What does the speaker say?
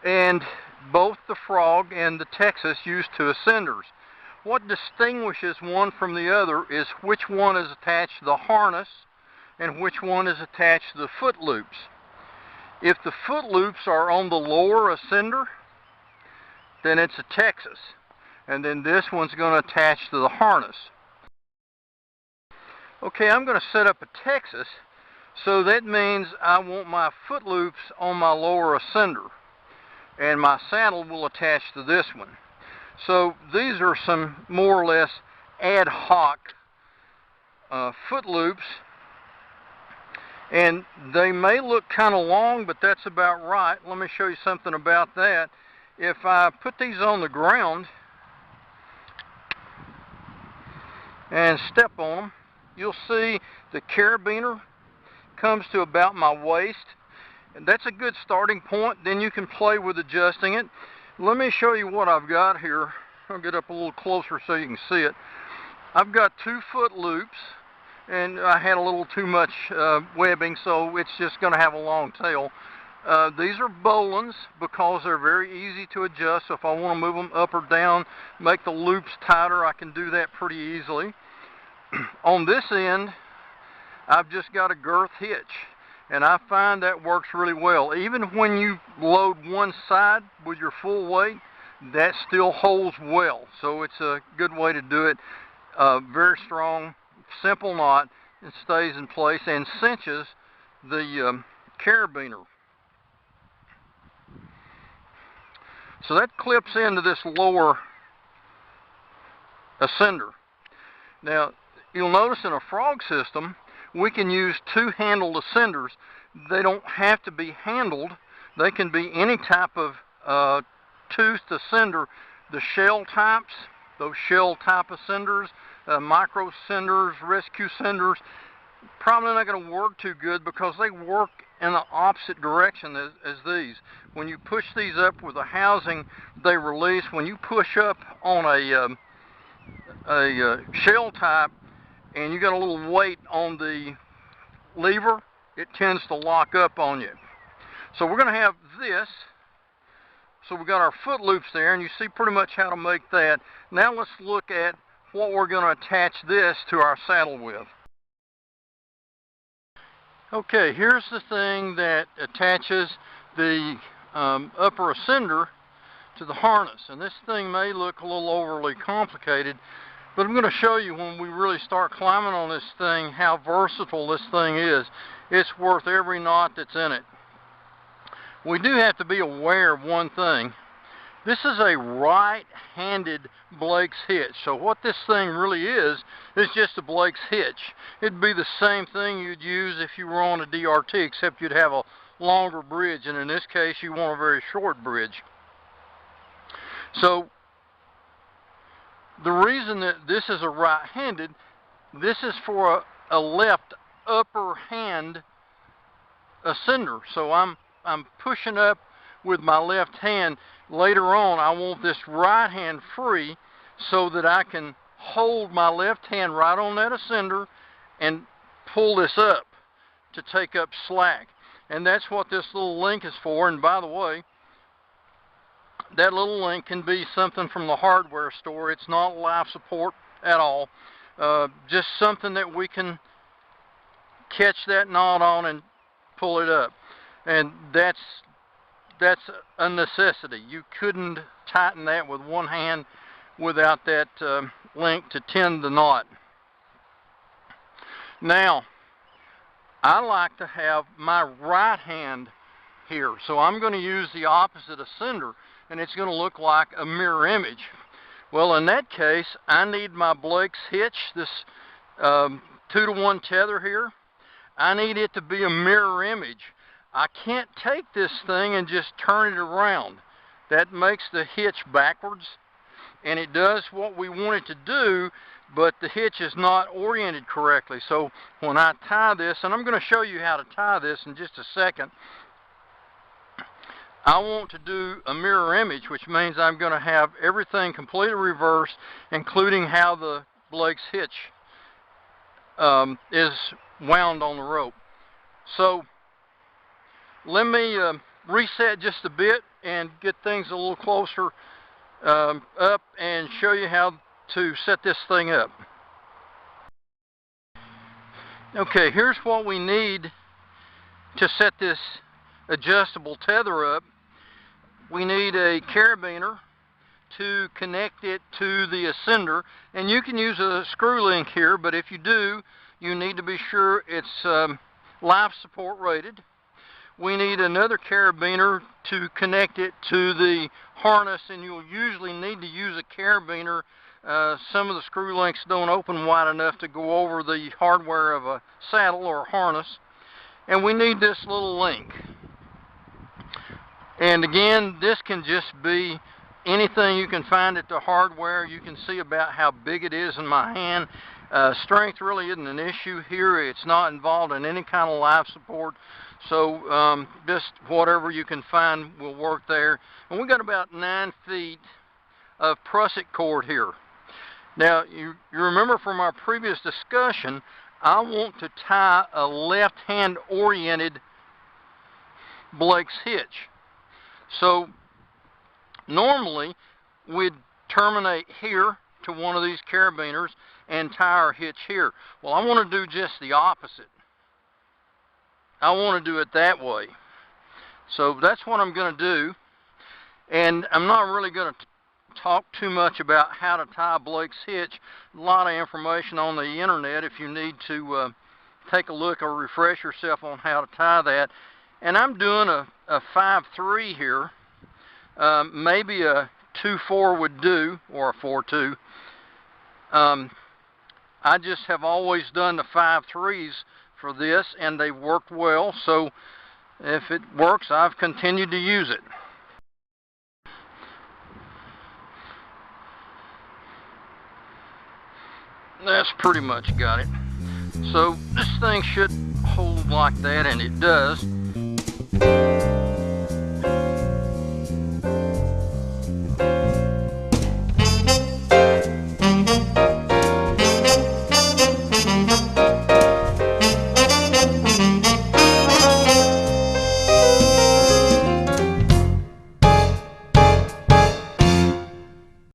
and both the Frog and the Texas use 2 ascenders. What distinguishes one from the other is which one is attached to the harness and which one is attached to the foot loops. If the foot loops are on the lower ascender, then it's a Texas, and then this one's going to attach to the harness. Okay, I'm going to set up a Texas, so that means I want my foot loops on my lower ascender, and my saddle will attach to this one. So these are some more or less ad hoc foot loops, and they may look kind of long, but that's about right. Let me show you something about that. If I put these on the ground and step on them, you'll see the carabiner comes to about my waist, and that's a good starting point. Then you can play with adjusting it. Let me show you what I've got here. I'll get up a little closer so you can see it. I've got 2 foot loops, and I had a little too much webbing, so it's just going to have a long tail. These are Bolins because they're very easy to adjust. So if I want to move them up or down, make the loops tighter, I can do that pretty easily. On this end, I've just got a girth hitch, and I find that works really well. Even when you load one side with your full weight, that still holds well. So it's a good way to do it. Very strong, simple knot. It stays in place and cinches the carabiner. So that clips into this lower ascender. Now, you'll notice in a Frog system, we can use 2 handled ascenders. They don't have to be handled. They can be any type of toothed ascender. The shell types, those shell type ascenders, micro ascenders, rescue ascenders, probably not going to work too good because they work in the opposite direction as these. When you push these up with a housing, they release. When you push up on a shell type and you got a little weight on the lever, it tends to lock up on you. So we're going to have this. So we've got our foot loops there, and you see pretty much how to make that. Now let's look at what we're going to attach this to our saddle with. Okay, here's the thing that attaches the upper ascender to the harness. And this thing may look a little overly complicated, but I'm going to show you when we really start climbing on this thing how versatile this thing is. It's worth every knot that's in it. We do have to be aware of one thing. This is a right-handed Blake's hitch. So what this thing really is just a Blake's hitch. It'd be the same thing you'd use if you were on a DRT, except you'd have a longer bridge, and in this case you want a very short bridge. So the reason that this is a right-handed, this is for a left upper hand ascender. So I'm pushing up with my left hand. Later on, I want this right hand free so that I can hold my left hand right on that ascender and pull this up to take up slack. And that's what this little link is for. And by the way, that little link can be something from the hardware store. It's not life support at all. Just something that we can catch that knot on and pull it up. And that's a necessity. You couldn't tighten that with one hand without that link to tend the knot. Now, I like to have my right hand here, so I'm going to use the opposite ascender, and it's going to look like a mirror image. Well, in that case, I need my Blake's hitch, this 2-to-1 tether here. I need it to be a mirror image. I can't take this thing and just turn it around. That makes the hitch backwards, and it does what we want it to do, but the hitch is not oriented correctly. So when I tie this, and I'm going to show you how to tie this in just a second, I want to do a mirror image, which means I'm going to have everything completely reversed, including how the Blake's hitch is wound on the rope. So let me reset just a bit, and get things a little closer up and show you how to set this thing up. Okay, here's what we need to set this adjustable tether up. We need a carabiner to connect it to the ascender, and you can use a screw link here, but if you do, you need to be sure it's life support rated. We need another carabiner to connect it to the harness, and you'll usually need to use a carabiner. Some of the screw links don't open wide enough to go over the hardware of a saddle or a harness. And we need this little link. And again, this can just be anything you can find at the hardware. You can see about how big it is in my hand. Strength really isn't an issue here. It's not involved in any kind of life support. So just whatever you can find will work there. And we got about 9 feet of prusik cord here. Now, you remember from our previous discussion, I want to tie a left-hand oriented Blake's hitch. So normally we'd terminate here to one of these carabiners and tie our hitch here. Well, I want to do just the opposite. I want to do it that way. So that's what I'm going to do. And I'm not really going to talk too much about how to tie Blake's hitch. A lot of information on the internet if you need to take a look or refresh yourself on how to tie that. And I'm doing a 5-3 here. Maybe a 2-4 would do, or a 4-2. I just have always done the 5-3s for this, and they've worked well, so if it works, I've continued to use it. That's pretty much got it. So this thing should hold like that, and it does.